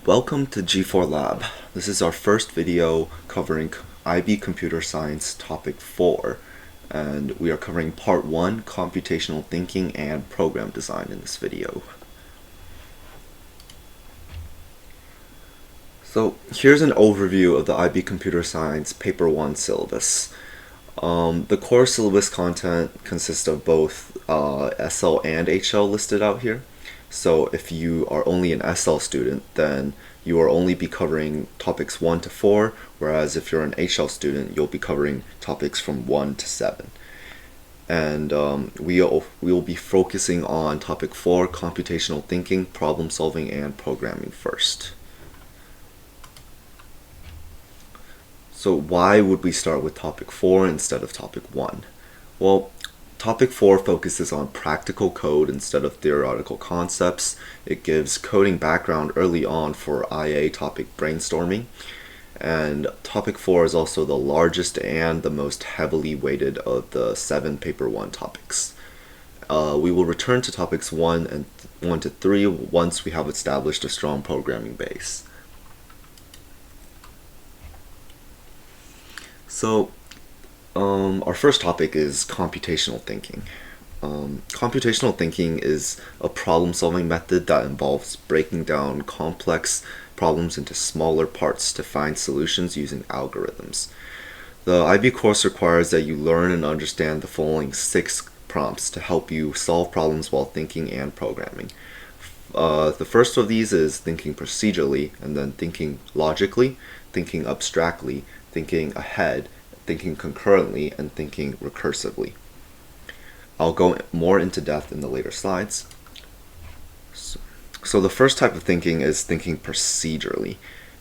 Welcome to G4 Lab. This is our first video covering IB Computer Science Topic 4, and we are covering Part 1, Computational Thinking and Program Design in this video. So here's an overview of the IB Computer Science Paper 1 syllabus. The core syllabus content consists of both SL and HL listed out here. So if you are only an SL student, then you will only be covering topics 1 to 4, whereas if you're an HL student, you'll be covering topics from 1 to 7. And we will be focusing on topic 4, computational thinking, problem solving, and programming first. So why would we start with topic 4 instead of topic 1? Well, topic 4 focuses on practical code instead of theoretical concepts. It gives coding background early on for IA topic brainstorming. And topic 4 is also the largest and the most heavily weighted of the 7 paper 1 topics. We will return to topics 1 to 3 once we have established a strong programming base. So, our first topic is computational thinking. Computational thinking is a problem-solving method that involves breaking down complex problems into smaller parts to find solutions using algorithms. The IB course requires that you learn and understand the following 6 prompts to help you solve problems while thinking and programming. The first of these is thinking procedurally, and then thinking logically, thinking abstractly, thinking ahead, thinking concurrently, and thinking recursively. I'll go more into depth in the later slides. So the first type of thinking is thinking procedurally.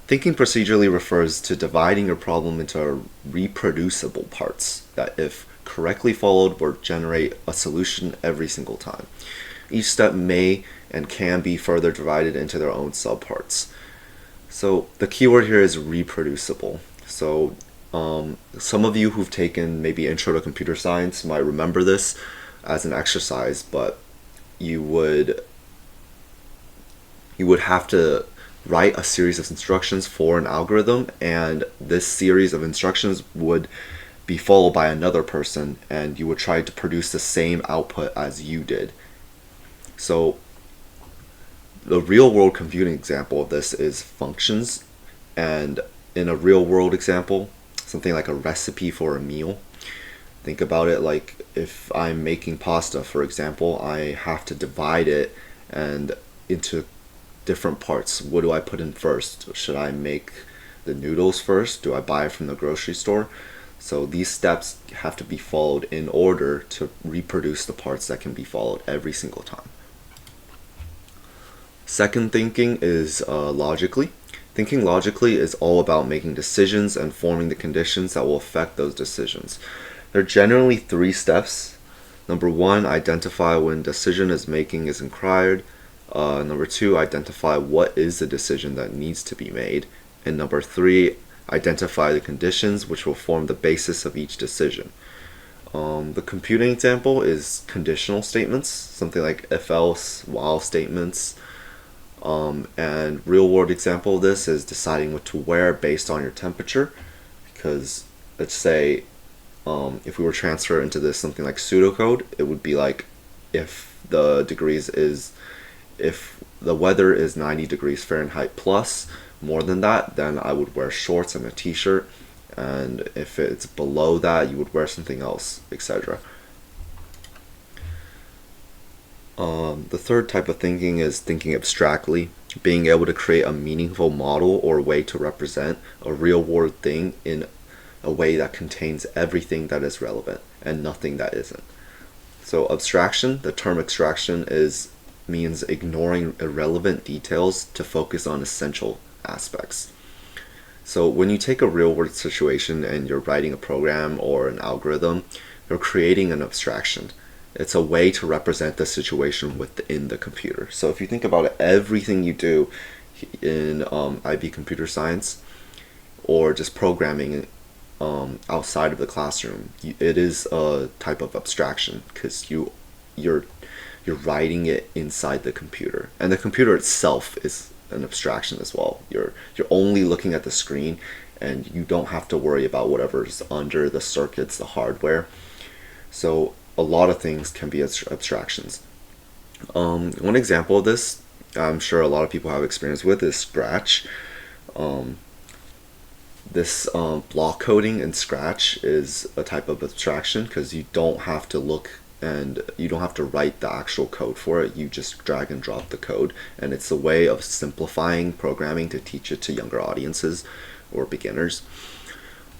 Thinking procedurally refers to dividing a problem into reproducible parts that, if correctly followed, will generate a solution every single time. Each step may and can be further divided into their own subparts. So the keyword here is reproducible. So some of you who've taken maybe Intro to Computer Science might remember this as an exercise, but you would have to write a series of instructions for an algorithm, and this series of instructions would be followed by another person, and you would try to produce the same output as you did. So the real-world computing example of this is functions, and in a real-world example, something like a recipe for a meal. Think about it like if I'm making pasta, for example, I have to divide it and into different parts. What do I put in first? Should I make the noodles first? Do I buy it from the grocery store? So these steps have to be followed in order to reproduce the parts that can be followed every single time. Second thinking is logically. Thinking logically is all about making decisions and forming the conditions that will affect those decisions. There are generally 3 steps. Number 1, identify when decision making is required. Number 2, identify what is the decision that needs to be made. And number 3, identify the conditions which will form the basis of each decision. The computing example is conditional statements, something like if-else, while statements. And real-world example of this is deciding what to wear based on your temperature, because let's say if we were transferred into this something like pseudocode, it would be like if the weather is 90 degrees Fahrenheit plus, more than that, then I would wear shorts and a t-shirt, and if it's below that, you would wear something else, etc. The third type of thinking is thinking abstractly, being able to create a meaningful model or way to represent a real-world thing in a way that contains everything that is relevant and nothing that isn't. So abstraction, the term abstraction means ignoring irrelevant details to focus on essential aspects. So when you take a real-world situation and you're writing a program or an algorithm, you're creating an abstraction. It's a way to represent the situation within the computer. So if you think about it, everything you do in IB Computer Science or just programming outside of the classroom, it is a type of abstraction because you're writing it inside the computer, and the computer itself is an abstraction as well. You're only looking at the screen, and you don't have to worry about whatever's under the circuits, the hardware. So a lot of things can be abstractions. One example of this, I'm sure a lot of people have experience with, is Scratch. This block coding in Scratch is a type of abstraction because you don't have to look and you don't have to write the actual code for it. You just drag and drop the code, and it's a way of simplifying programming to teach it to younger audiences or beginners.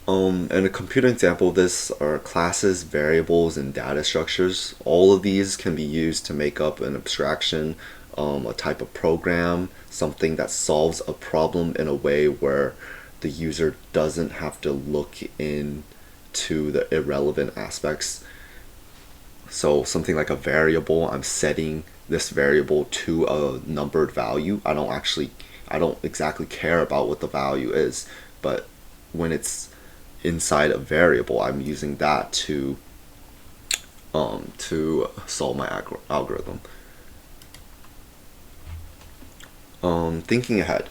And a computer example of this are classes, variables, and data structures. All of these can be used to make up an abstraction, a type of program, something that solves a problem in a way where the user doesn't have to look into the irrelevant aspects. So something like a variable, I'm setting this variable to a numbered value. I don't exactly care about what the value is, but when it's inside a variable, I'm using that to solve my algorithm. Thinking ahead.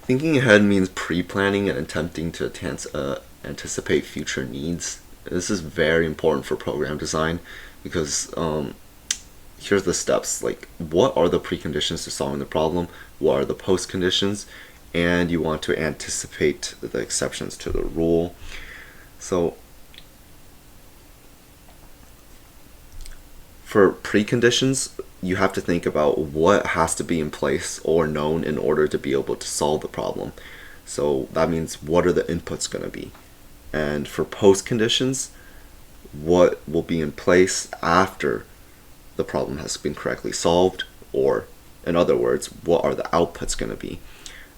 Thinking ahead means pre-planning and attempting to anticipate future needs. This is very important for program design because here's the steps. Like, what are the preconditions to solving the problem? What are the post conditions? And you want to anticipate the exceptions to the rule. So for preconditions, you have to think about what has to be in place or known in order to be able to solve the problem. So that means, what are the inputs going to be? And for post conditions, what will be in place after the problem has been correctly solved, or in other words, what are the outputs going to be?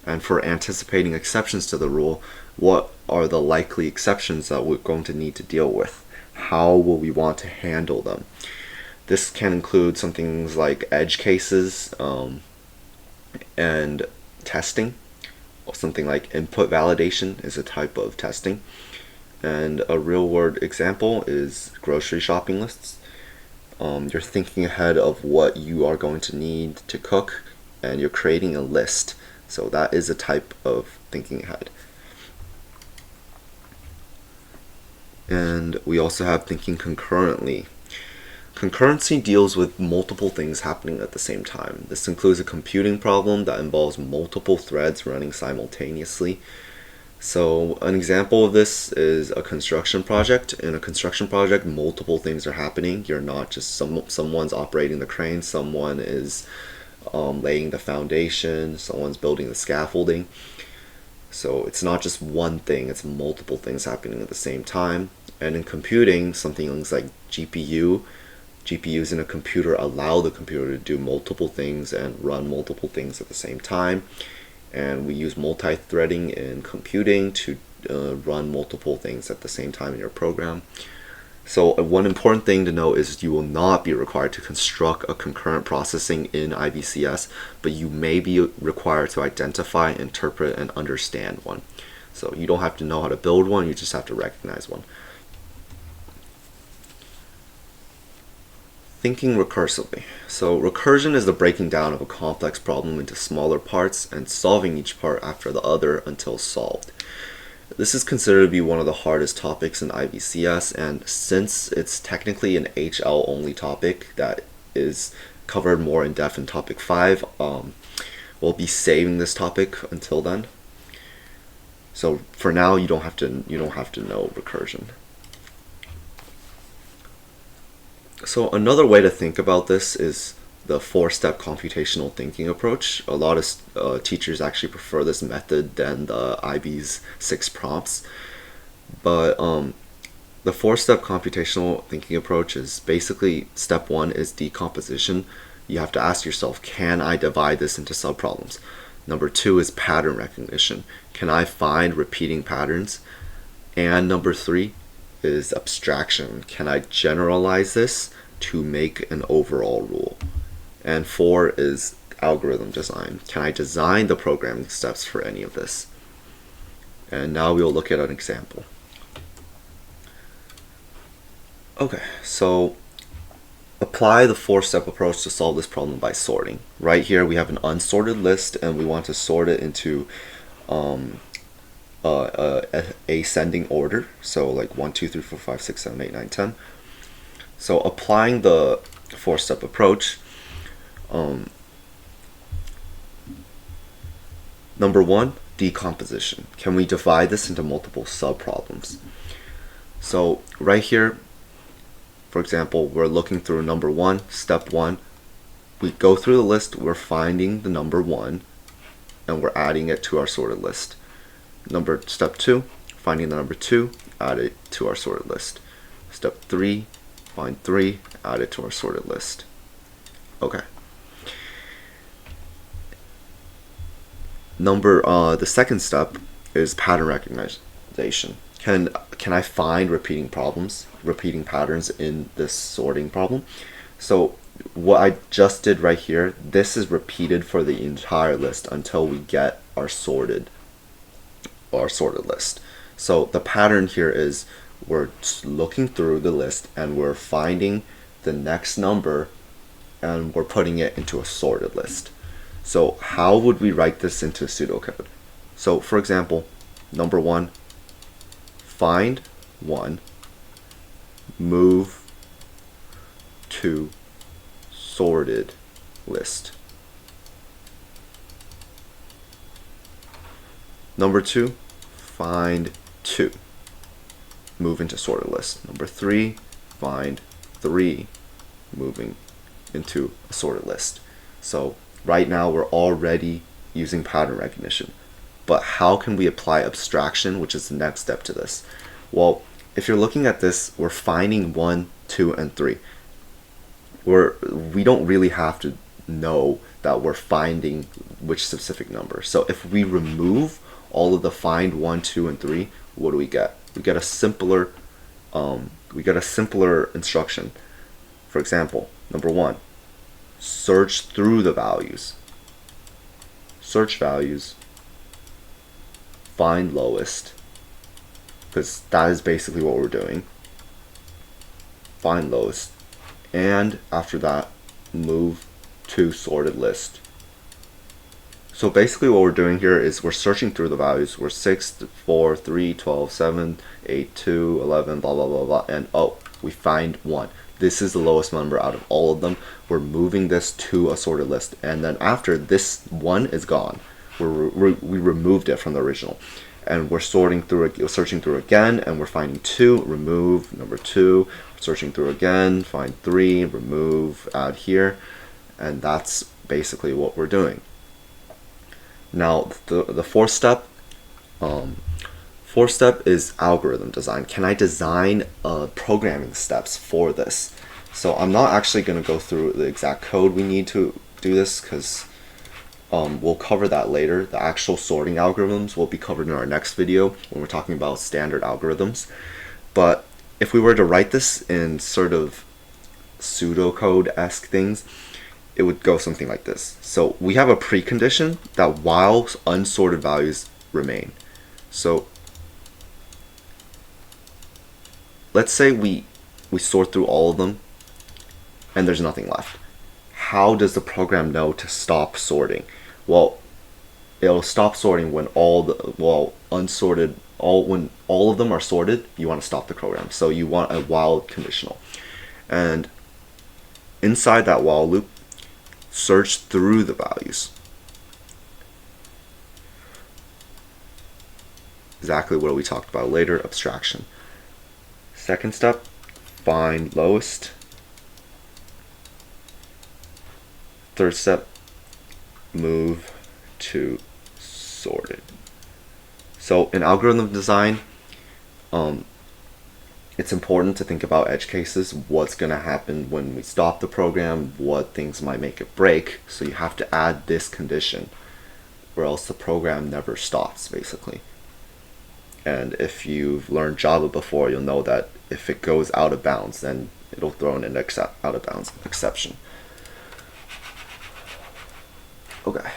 And for anticipating exceptions to the rule, what are the likely exceptions that we're going to need to deal with? How will we want to handle them? This can include some things like edge cases and testing. Something like input validation is a type of testing. And a real world example is grocery shopping lists. You're thinking ahead of what you are going to need to cook, and you're creating a list. So that is a type of thinking ahead. And we also have thinking concurrently. Concurrency deals with multiple things happening at the same time. This includes a computing problem that involves multiple threads running simultaneously. So an example of this is a construction project. In a construction project, multiple things are happening. You're not just someone's operating the crane, someone is laying the foundation, someone's building the scaffolding. So it's not just one thing, it's multiple things happening at the same time. And in computing, something like GPUs in a computer allow the computer to do multiple things and run multiple things at the same time. And we use multi-threading in computing to run multiple things at the same time in your program. So one important thing to know is you will not be required to construct a concurrent processing in IBCS, but you may be required to identify, interpret, and understand one. So you don't have to know how to build one, you just have to recognize one. Thinking recursively. So recursion is the breaking down of a complex problem into smaller parts and solving each part after the other until solved. This is considered to be one of the hardest topics in IBCS, and since it's technically an HL only topic that is covered more in depth in topic 5, we'll be saving this topic until then. So for now, you don't have to know recursion. So another way to think about this is the 4-step computational thinking approach. A lot of teachers actually prefer this method than the IB's 6 prompts. But the 4-step computational thinking approach is basically, step 1 is decomposition. You have to ask yourself, can I divide this into subproblems? Number 2 is pattern recognition. Can I find repeating patterns? And number 3 is abstraction. Can I generalize this to make an overall rule? And 4 is algorithm design. Can I design the programming steps for any of this? And now we'll look at an example. Okay, so apply the four-step approach to solve this problem by sorting. Right here we have an unsorted list and we want to sort it into ascending order. So like 1, 2, 3, 4, 5, 6, 7, 8, 9, 10. So applying the four-step approach, number one, decomposition. Can we divide this into multiple subproblems? So right here, for example, we're looking through number one, step one. We go through the list, we're finding the number one, and we're adding it to our sorted list. Step two, finding the number two, add it to our sorted list. Step three, find three, add it to our sorted list. Okay. The second step is pattern recognition. Can I find repeating patterns in this sorting problem? So what I just did right here, this is repeated for the entire list until we get our sorted list. So the pattern here is we're looking through the list and we're finding the next number and we're putting it into a sorted list. So how would we write this into pseudocode? So for example, number one, find one, move to sorted list. Number two, find two, move into sorted list. Number three, find three, moving into a sorted list. So right now we're already using pattern recognition. But how can we apply abstraction, which is the next step to this? Well, if you're looking at this, we're finding 1, 2, and 3. We don't really have to know that we're finding which specific number. So if we remove all of the find 1, 2, and 3, what do we get? We get a simpler instruction. For example, number one, search through the values. Search values, find lowest, because that is basically what we're doing. Find lowest, and after that, move to sorted list. So basically what we're doing here is we're searching through the values. We're 6, 4, 3, 12, 7, 8, 2, 11, blah, blah, blah, blah, and oh, we find 1. This is the lowest number out of all of them. We're moving this to a sorted list, and then after this 1 is gone, we removed it from the original, and we're searching through again, and we're finding 2, remove number 2, searching through again, find 3, remove, add here, and that's basically what we're doing. Now the fourth step is algorithm design. Can I design programming steps for this? So I'm not actually going to go through the exact code we need to do this, because we'll cover that later. The actual sorting algorithms will be covered in our next video when we're talking about standard algorithms. But if we were to write this in sort of pseudocode-esque things, it would go something like this. So we have a precondition that while unsorted values remain. So let's say we sort through all of them and there's nothing left. How does the program know to stop sorting? Well, it'll stop sorting when when all of them are sorted. You want to stop the program. So you want a while conditional. And inside that while loop, search through the values. Exactly what we talked about later, abstraction. Second step, find lowest. Third step, move to sorted. So in algorithm design, it's important to think about edge cases, what's going to happen when we stop the program, what things might make it break. So you have to add this condition, or else the program never stops, basically. And if you've learned Java before, you'll know that if it goes out of bounds, then it'll throw in an out of bounds exception. Okay,